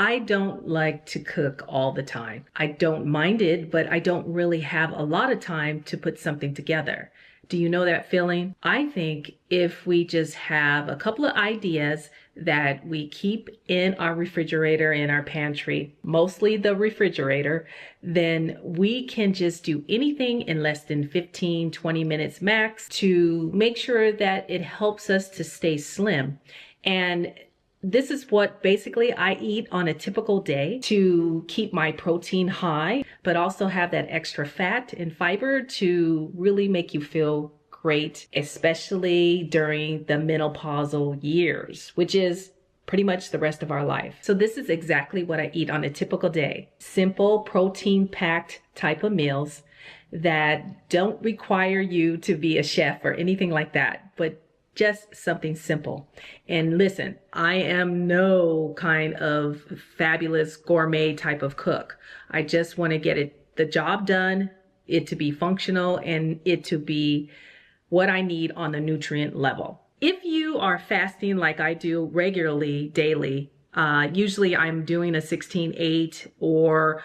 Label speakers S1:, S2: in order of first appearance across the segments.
S1: I don't like to cook all the time. I don't mind it, but I don't really have a lot of time to put something together. Do you know that feeling? I think if we just have a couple of ideas that we keep in our refrigerator, in our pantry, mostly the refrigerator, then we can just do anything in less than 15, 20 minutes max to make sure that it helps us to stay slim. And this is what basically I eat on a typical day to keep my protein high, but also have that extra fat and fiber to really make you feel great, especially during the menopausal years, which is pretty much the rest of our life. So this is exactly what I eat on a typical day. Simple, protein-packed type of meals that don't require you to be a chef or anything like that, but just something simple. And listen, I am no kind of fabulous gourmet type of cook. I just want to get the job done, it to be functional, and it to be what I need on the nutrient level. If you are fasting like I do regularly, daily, usually I'm doing a 16-8 or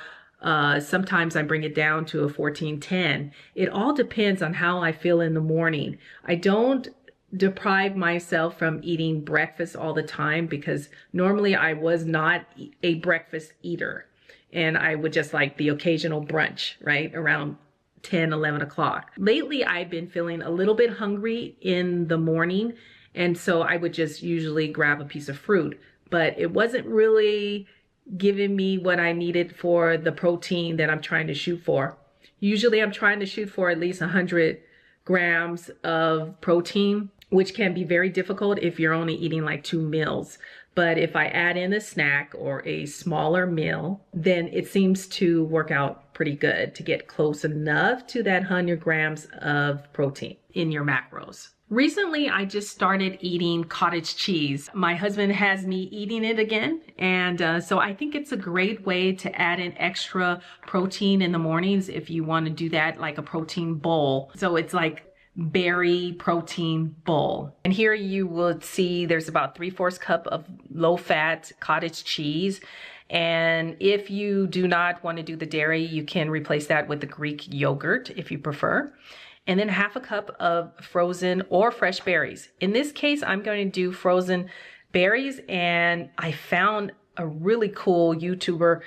S1: sometimes I bring it down to a 14-10. It all depends on how I feel in the morning. I don't deprive myself from eating breakfast all the time because normally I was not a breakfast eater and I would just like the occasional brunch, right? Around 10, 11 o'clock. Lately, I've been feeling a little bit hungry in the morning. And so I would just usually grab a piece of fruit, but it wasn't really giving me what I needed for the protein that I'm trying to shoot for. Usually I'm trying to shoot for at least 100 grams of protein, which can be very difficult if you're only eating like 2 meals. But if I add in a snack or a smaller meal, then it seems to work out pretty good to get close enough to that 100 grams of protein in your macros. Recently, I just started eating cottage cheese. My husband has me eating it again. And so I think it's a great way to add in extra protein in the mornings if you want to do that, like a protein bowl. So it's like berry protein bowl. And here you will see there's about 3/4 cup of low-fat cottage cheese. And if you do not want to do the dairy, you can replace that with the Greek yogurt if you prefer. And then 1/2 cup of frozen or fresh berries. In this case, I'm going to do frozen berries. And I found a really cool YouTuber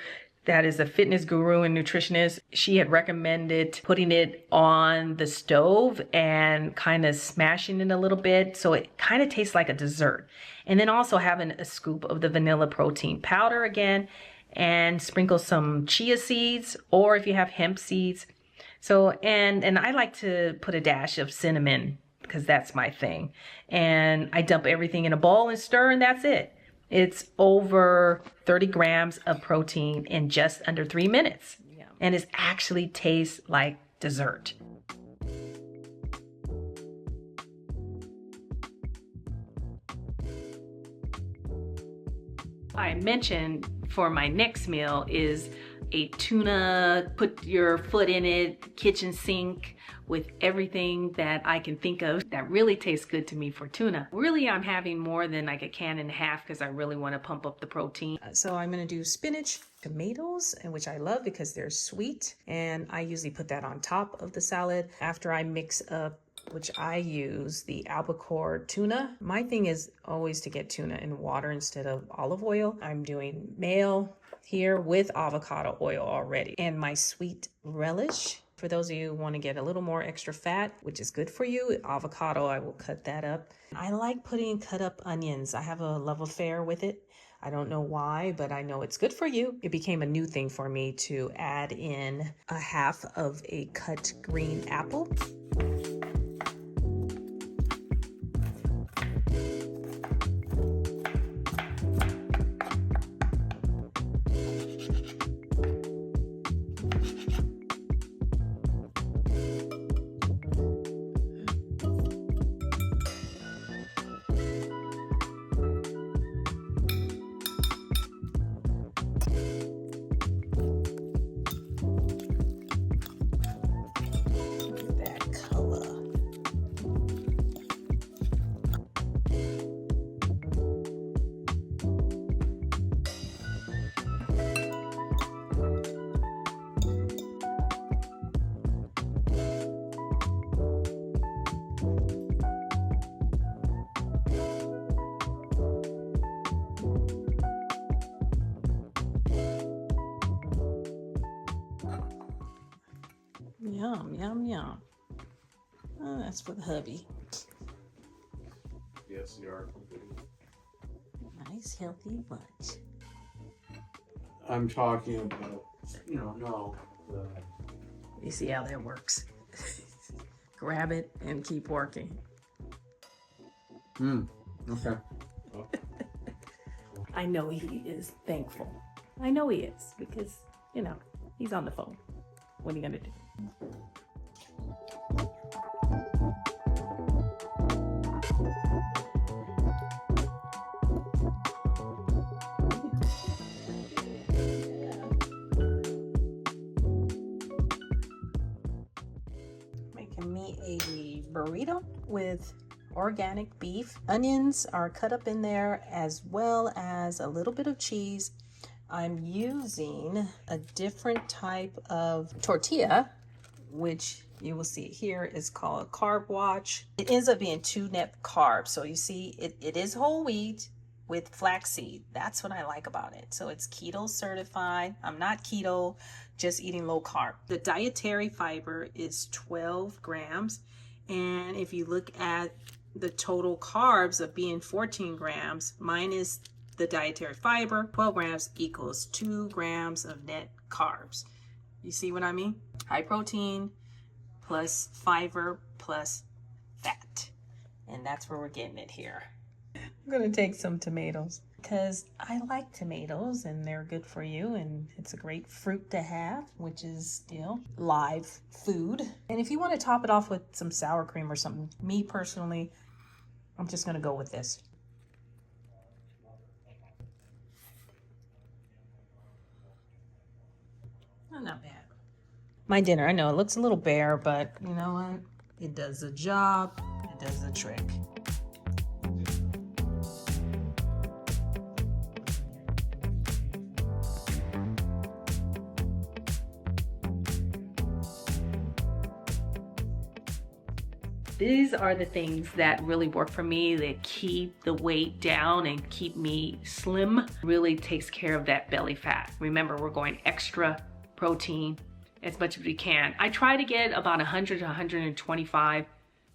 S1: that is a fitness guru and nutritionist. She had recommended putting it on the stove and kind of smashing it a little bit so it kind of tastes like a dessert. And then also having a scoop of the vanilla protein powder again and sprinkle some chia seeds or if you have hemp seeds. So, and I like to put a dash of cinnamon because that's my thing. And I dump everything in a bowl and stir and that's it. It's over 30 grams of protein in just under 3 minutes. Yeah. And it actually tastes like dessert. I mentioned for my next meal is a tuna, put your foot in it, kitchen sink with everything that I can think of that really tastes good to me for tuna. Really, I'm having more than like a can and a half because I really want to pump up the protein. So I'm going to do spinach, tomatoes, and which I love because they're sweet. And I usually put that on top of the salad after I mix up, which I use the albacore tuna. My thing is always to get tuna in water instead of olive oil. I'm doing mayo here with avocado oil already. And my sweet relish. For those of you who want to get a little more extra fat, which is good for you, avocado, I will cut that up. I like putting cut up onions. I have a love affair with it. I don't know why, but I know it's good for you. It became a new thing for me to add in 1/2 of a cut green apple. Yum, yum, yum. Oh, that's for the hubby.
S2: Yes, you are.
S1: Nice, healthy bunch.
S2: I'm talking about, no.
S1: You see how that works. Grab it and keep working.
S2: Okay.
S1: I know he is thankful. I know he is because, he's on the phone. What are you going to do? Making me a burrito with organic beef. Onions are cut up in there as well as a little bit of cheese. I'm using a different type of tortilla, which you will see here is called Carb Watch. It ends up being 2 net carbs. So you see it is whole wheat with flaxseed. That's what I like about it. So it's keto certified. I'm not keto, just eating low carb. The dietary fiber is 12 grams. And if you look at the total carbs of being 14 grams minus the dietary fiber, 12 grams equals 2 grams of net carbs. You see what I mean? High protein plus fiber plus fat. And that's where we're getting it here. I'm gonna take some tomatoes because I like tomatoes and they're good for you and it's a great fruit to have, which is still live food. And if you want to top it off with some sour cream or something, me personally, I'm just gonna go with this. Oh, not bad. My dinner, I know it looks a little bare, but you know what? It does the job, it does the trick. These are the things that really work for me, that keep the weight down and keep me slim. Really takes care of that belly fat. Remember, we're going extra protein as much as we can. I try to get about 100 to 125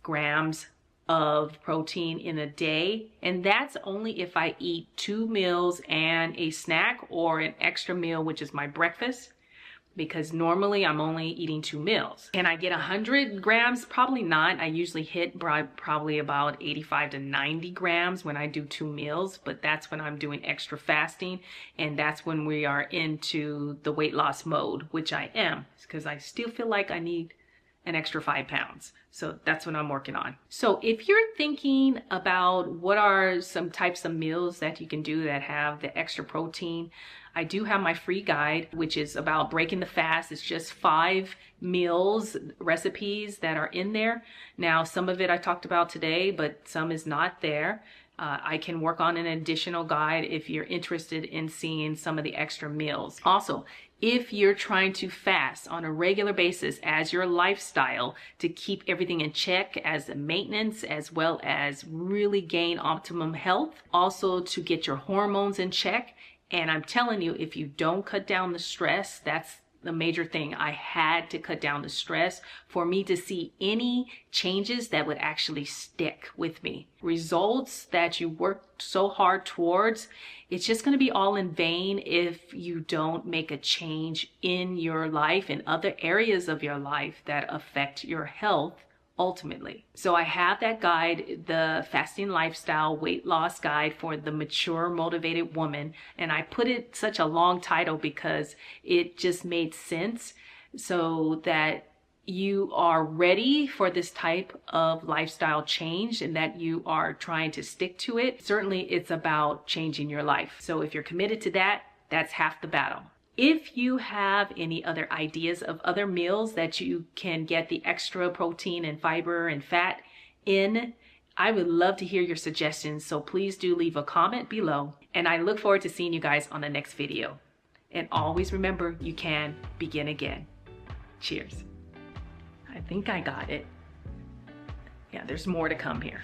S1: grams of protein in a day, and that's only if I eat 2 meals and a snack or an extra meal, which is my breakfast, because normally I'm only eating 2 meals. Can I get 100 grams? Probably not. I usually hit probably about 85 to 90 grams when I do 2 meals, but that's when I'm doing extra fasting, and that's when we are into the weight loss mode, which I am, because I still feel like I need an extra 5 pounds. So that's what I'm working on. So if you're thinking about what are some types of meals that you can do that have the extra protein, I do have my free guide, which is about breaking the fast. It's just 5 meals, recipes that are in there. Now, some of it I talked about today, but some is not there. I can work on an additional guide if you're interested in seeing some of the extra meals. Also, if you're trying to fast on a regular basis as your lifestyle to keep everything in check as a maintenance, as well as really gain optimum health, also to get your hormones in check. And I'm telling you, if you don't cut down the stress, that's the major thing. I had to cut down the stress for me to see any changes that would actually stick with me. Results that you worked so hard towards, it's just going to be all in vain if you don't make a change in your life and other areas of your life that affect your health ultimately. So I have that guide, the Fasting Lifestyle Weight Loss Guide for the Mature Motivated Woman. And I put it such a long title because it just made sense so that you are ready for this type of lifestyle change and that you are trying to stick to it. Certainly it's about changing your life. So if you're committed to that, that's half the battle. If you have any other ideas of other meals that you can get the extra protein and fiber and fat in, I would love to hear your suggestions. So please do leave a comment below. And I look forward to seeing you guys on the next video. And always remember, you can begin again. Cheers. I think I got it. Yeah, there's more to come here.